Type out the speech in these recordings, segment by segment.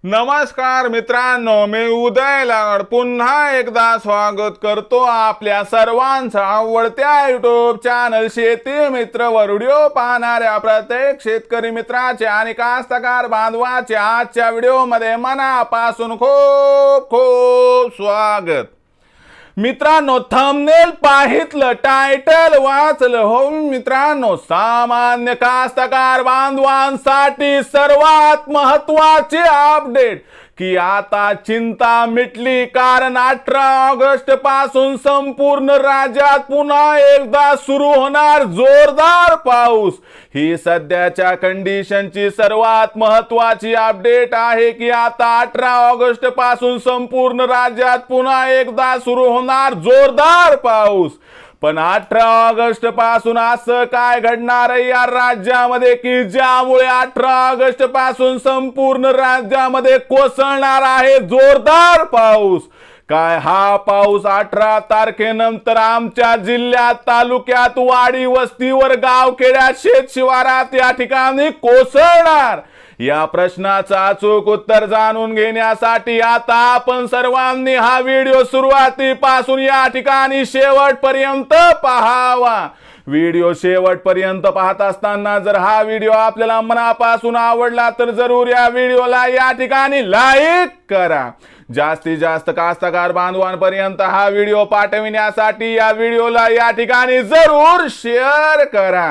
नमस्कार मित्रांनो, मी उदय लाड पुन्हा एकदा स्वागत करतो आपल्या सर्वांचा आवडत्या युट्यूब चॅनल शेती मित्र वर व्हिडिओ पाहणाऱ्या प्रत्येक शेतकरी मित्राचे आणि कास्तकार बांधवाचे आजच्या व्हिडिओमध्ये मनापासून खूप खूप स्वागत। मित्रांनो, थंबनेल पाहितलं, टायटल वाचलं हो मित्रांनो, सामान्य कास्तकार बांधवांसाठी सर्वात महत्त्वाची अपडेट की आता चिंता मिटली, कारण 18 ऑगस्ट पासून संपूर्ण राज्यात पुन्हा एकदा सुरू होणार जोरदार पाऊस। ही सध्याच्या कंडिशनची सर्वात महत्त्वाची अपडेट आहे की आता 18 ऑगस्ट पासून संपूर्ण राज्यात पुन्हा एकदा सुरू होणार जोरदार पाऊस। पण 18 ऑगस्ट पासून असं काय घडणार आहे या राज्यामध्ये की ज्यामुळे 18 ऑगस्ट पासून संपूर्ण राज्यामध्ये कोसळणार आहे जोरदार पाऊस? काय हा पाऊस 18 तारखेनंतर आमच्या जिल्ह्यात, तालुक्यात, वाडी वस्तीवर, गावखेड्यात, शेत शिवारात या ठिकाणी कोसळणार? या प्रश्नाचं अचूक उत्तर जाणून घेण्यासाठी आता आपण सर्वांनी हा व्हिडिओ सुरुवातीपासून या ठिकाणी शेवटपर्यंत पाहावा। व्हिडिओ शेवटपर्यंत पाहत असताना जर हा व्हिडिओ आपल्याला मनापासून आवडला तर जरूर या व्हिडिओला या ठिकाणी लाईक करा। जास्तीत जास्त कास्तकार बांधवांपर्यंत हा व्हिडिओ पाठविण्यासाठी या व्हिडिओला या ठिकाणी जरूर शेअर करा।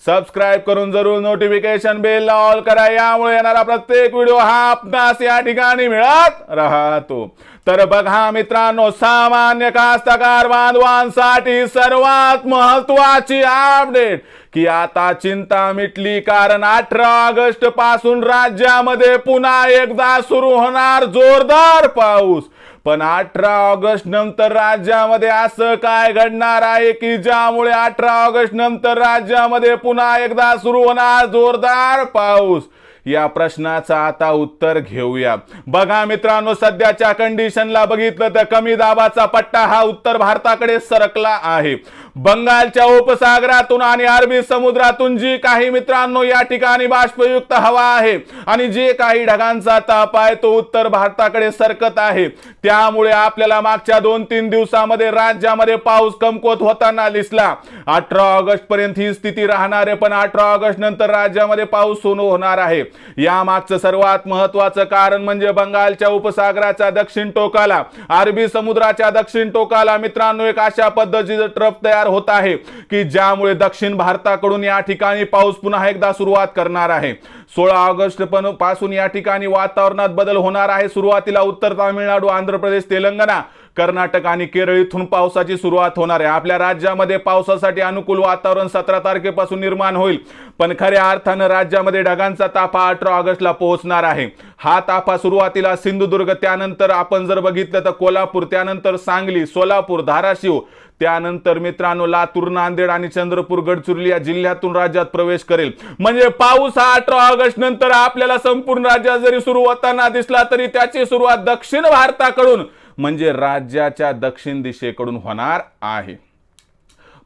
सबस्क्राइब करून जरूर नोटिफिकेशन बेल ला ऑल करा, यामुळे येणारा प्रत्येक व्हिडिओ हा आपणास या ठिकाणी मिळत राहतो। तर बघा मित्रांनो, सामान्य कास्तकार बांधवांसाठी सर्वात महत्त्वाची अपडेट की आता चिंता मिटली, कारण 18 ऑगस्ट पासून राज्यामध्ये पुन्हा एकदा सुरू होणार जोरदार पाऊस। पण 18 ऑगस्ट नंतर राज्यामध्ये असं काय घडणार आहे की ज्यामुळे 18 ऑगस्ट नंतर राज्यामध्ये पुन्हा एकदा सुरू होणार जोरदार पाऊस? या प्रश्नाचं आता उत्तर घेऊया। बघा मित्रांनो, सध्याच्या कंडिशनला बघितलं तर कमी दाबाचा पट्टा हा उत्तर भारताकडे सरकला आहे। बंगालच्या उपसागरातून आणि अरबी समुद्रातून जी काही मित्रांनो या ठिकाणी बाष्पयुक्त हवा आहे आणि जे काही ढगांचा ताप आहे तो उत्तर भारताकडे सरकत आहे। त्यामुळे आपल्याला मागच्या 2-3 दिवसामध्ये राज्यामध्ये पाऊस कमकुवत होताना दिसला। 18 ऑगस्ट पर्यंत ही स्थिती राहणार आहे, पण 18 ऑगस्ट नंतर राज्यामध्ये पाऊस सुरू होणार आहे। यामागचं सर्वात महत्त्वाचं कारण म्हणजे बंगालच्या उपसागराच्या दक्षिण टोकाला, अरबी समुद्राच्या दक्षिण टोकाला मित्रांनो एक अशा पद्धतीचं ट्रफ तयार होत आहे की ज्यामुळे दक्षिण भारताकडून या ठिकाणी पाऊस पुन्हा एकदा सुरुवात करणार आहे। 16 ऑगस्ट पासून या ठिकाणी वातावरणात बदल होणार आहे। सुरुवातीला उत्तर तामिळनाडू, आंध्र प्रदेश, तेलंगणा, कर्नाटक आणि केरळ इथून पावसाची सुरुवात होणार आहे। आपल्या राज्यामध्ये पावसासाठी अनुकूल वातावरण 17 तारखेपासून निर्माण होईल, पण खऱ्या अर्थाने राज्यामध्ये ढगांचा ताफा 18 ऑगस्टला पोहोचणार आहे। हा ताफा सुरुवातीला सिंधुदुर्ग, त्यानंतर आपण जर बघितलं तर कोल्हापूर, त्यानंतर सांगली, सोलापूर, धाराशिव, त्यानंतर मित्रांनो लातूर, नांदेड आणि चंद्रपूर, गडचिरोली या जिल्ह्यातून राज्यात प्रवेश करेल। म्हणजे पाऊस हा 18 ऑगस्ट नंतर आपल्याला संपूर्ण राज्यात जरी सुरू होताना दिसला तरी त्याची सुरुवात दक्षिण भारताकडून म्हणजे राज्याच्या दक्षिण दिशेकडून होणार आहे।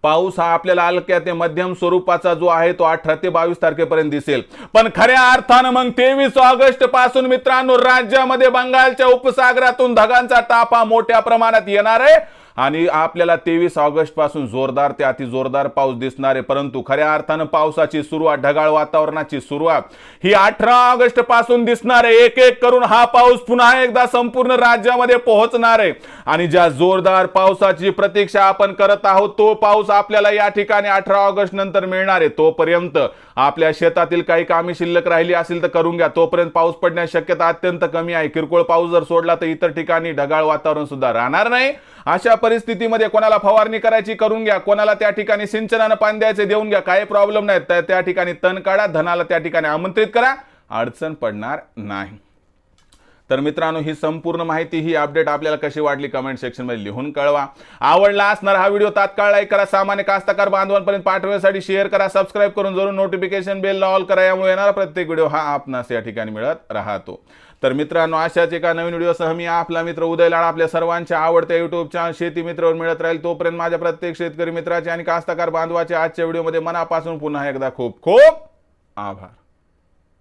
पाऊस हा आपल्याला हलक्या ते मध्यम स्वरूपाचा जो आहे तो 18 ते 22 तारखेपर्यंत दिसेल, पण खऱ्या अर्थाने मग 23 ऑगस्ट पासून मित्रांनो राज्यामध्ये बंगालच्या उपसागरातून ढगांचा ताफा मोठ्या प्रमाणात येणार आहे आणि आपल्याला 23 ऑगस्ट पासून जोरदार ते अति जोरदार पाऊस दिसणार आहे। परंतु खऱ्या अर्थाने पावसाची सुरुवात, ढगाळ वातावरणाची सुरुवात ही 18 ऑगस्ट पासून दिसणार आहे। एक एक करून हा पाऊस पुन्हा एकदा संपूर्ण राज्यामध्ये पोहोचणार आहे आणि ज्या जोरदार पावसाची प्रतीक्षा आपण करत आहोत तो पाऊस आपल्याला या ठिकाणी 18 ऑगस्ट नंतर मिळणार आहे। तोपर्यंत आपल्या शेतातील काही कामे शिल्लक राहिली असेल तर करून घ्या, तोपर्यंत पाऊस पडण्याची शक्यता अत्यंत कमी आहे। किरकोळ पाऊस जर सोडला तर इतर ठिकाणी ढगाळ वातावरण सुद्धा राहणार नाही। अशा परिस्थितीमध्ये कोणाला फवारणी करायची करून घ्या, कोणाला त्या ठिकाणी सिंचनानं पाणी द्यायचे देऊन घ्या, काही प्रॉब्लेम नाही। त्या ठिकाणी तण काढा, धनाला त्या ठिकाणी आमंत्रित करा, अडचण पडणार नाही। तर मित्रांनो, ही संपूर्ण माहिती, ही अपडेट आपल्याला कशी वाटली कमेंट सेक्शन मध्ये लिहून कळवा। आवडला असणार हा व्हिडिओ तात्काळ लाईक करा, सामान्य कास्तकार बांधवांपर्यंत पाठवण्यासाठी शेअर करा, सबस्क्राइब करून जरूर नोटिफिकेशन बेल ला ऑल करा, यामुळे येणारा प्रत्येक व्हिडिओ हा आपणास या ठिकाणी मिळत राहतो। तर मित्रांनो, अशाच एका नवीन व्हिडिओसह मी आपला मित्र उदय लाड आपल्या सर्वांच्या आवडत्या युट्यूब चॅनल शेती मित्रवर मिळत राहील। तोपर्यंत माझ्या प्रत्येक शेतकरी मित्राचे आणि कास्तकार बांधवाचे आजच्या व्हिडिओमध्ये मनापासून पुन्हा एकदा खूप खूप आभार।